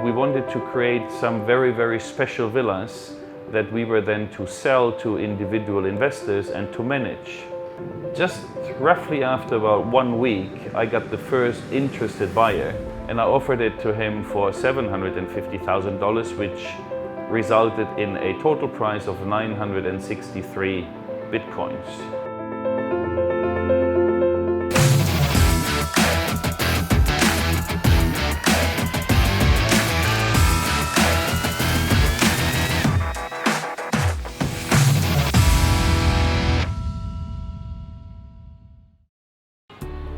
we wanted to create some very, very special villas that we were then to sell to individual investors and to manage. Just roughly after about 1 week, I got the first interested buyer, and I offered it to him for $750,000, which resulted in a total price of 963 Bitcoins.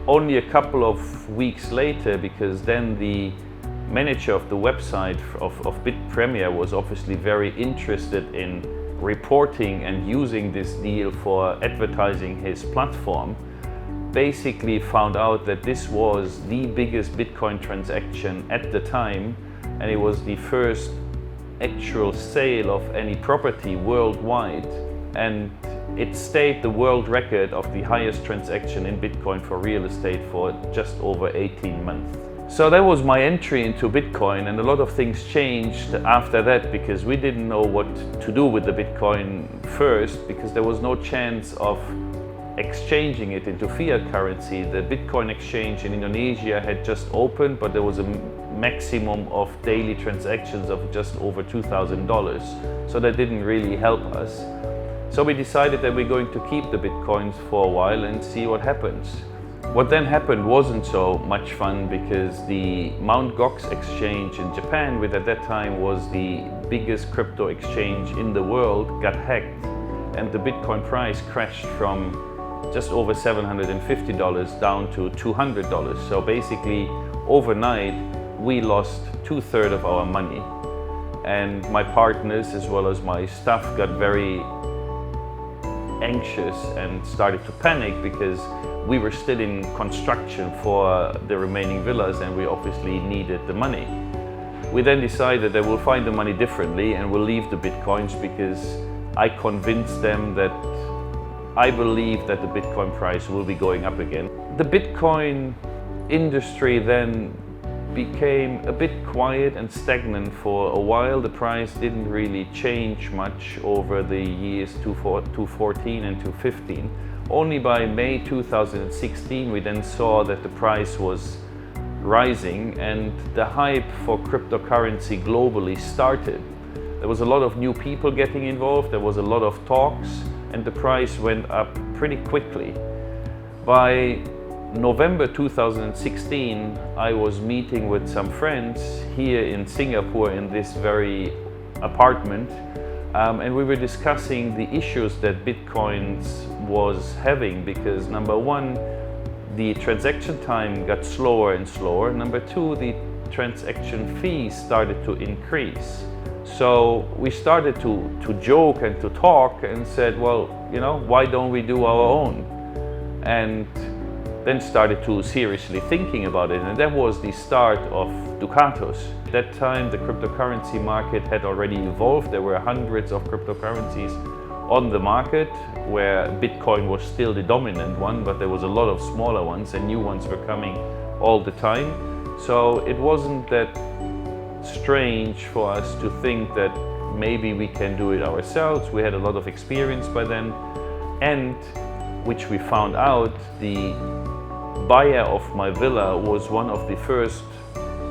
Only a couple of weeks later, because then the manager of the website of BitPremier was obviously very interested in reporting and using this deal for advertising his platform, basically found out that this was the biggest Bitcoin transaction at the time, and it was the first actual sale of any property worldwide, and it stayed the world record of the highest transaction in Bitcoin for real estate for just over 18 months. So that was my entry into Bitcoin, and a lot of things changed after that because we didn't know what to do with the Bitcoin first, because there was no chance of exchanging it into fiat currency. The Bitcoin exchange in Indonesia had just opened, but there was a maximum of daily transactions of just over $2,000. So that didn't really help us. So we decided that we're going to keep the Bitcoins for a while and see what happens. What then happened wasn't so much fun, because the Mt. Gox exchange in Japan, which at that time was the biggest crypto exchange in the world, got hacked, and the Bitcoin price crashed from just over $750 down to $200. So basically overnight we lost 2/3 of our money, and my partners as well as my staff got very anxious and started to panic, because we were still in construction for the remaining villas and we obviously needed the money. We then decided that we'll find the money differently and we'll leave the Bitcoins, because I convinced them that I believe that the Bitcoin price will be going up again. The Bitcoin industry then became a bit quiet and stagnant for a while. The price didn't really change much over the years 2014 and 2015. Only by May 2016 we then saw that the price was rising and the hype for cryptocurrency globally started. There was a lot of new people getting involved, there was a lot of talks, and the price went up pretty quickly. By November 2016, I was meeting with some friends here in Singapore in this very apartment, and we were discussing the issues that Bitcoins was having, because number one, the transaction time got slower and slower. Number two, the transaction fees started to increase. So we started to joke and to talk and said, well, you know, why don't we do our own? And then started to seriously thinking about it, and that was the start of Ducatus. At that time the cryptocurrency market had already evolved. There were hundreds of cryptocurrencies on the market, where Bitcoin was still the dominant one, but there was a lot of smaller ones and new ones were coming all the time. So it wasn't that strange for us to think that maybe we can do it ourselves. We had a lot of experience by then, and which we found out, the buyer of my villa was one of the first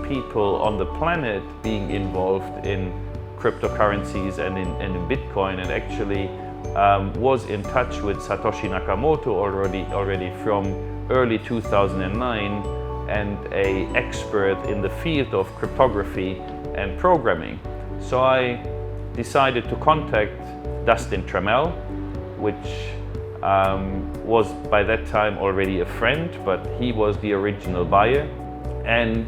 people on the planet being involved in cryptocurrencies and in Bitcoin, and actually was in touch with Satoshi Nakamoto already from early 2009, and an expert in the field of cryptography and programming. So I decided to contact Dustin Trammell, which was by that time already a friend, but he was the original buyer. And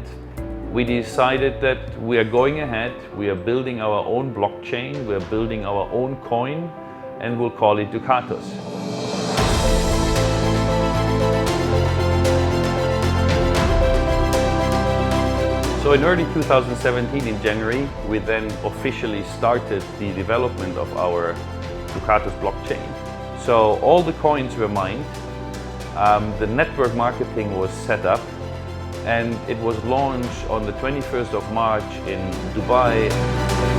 we decided that we are going ahead, we are building our own blockchain, we are building our own coin, and we'll call it Ducatus. So in early 2017, in January, we then officially started the development of our Ducatus blockchain. So all the coins were mined, the network marketing was set up, and it was launched on the 21st of March in Dubai.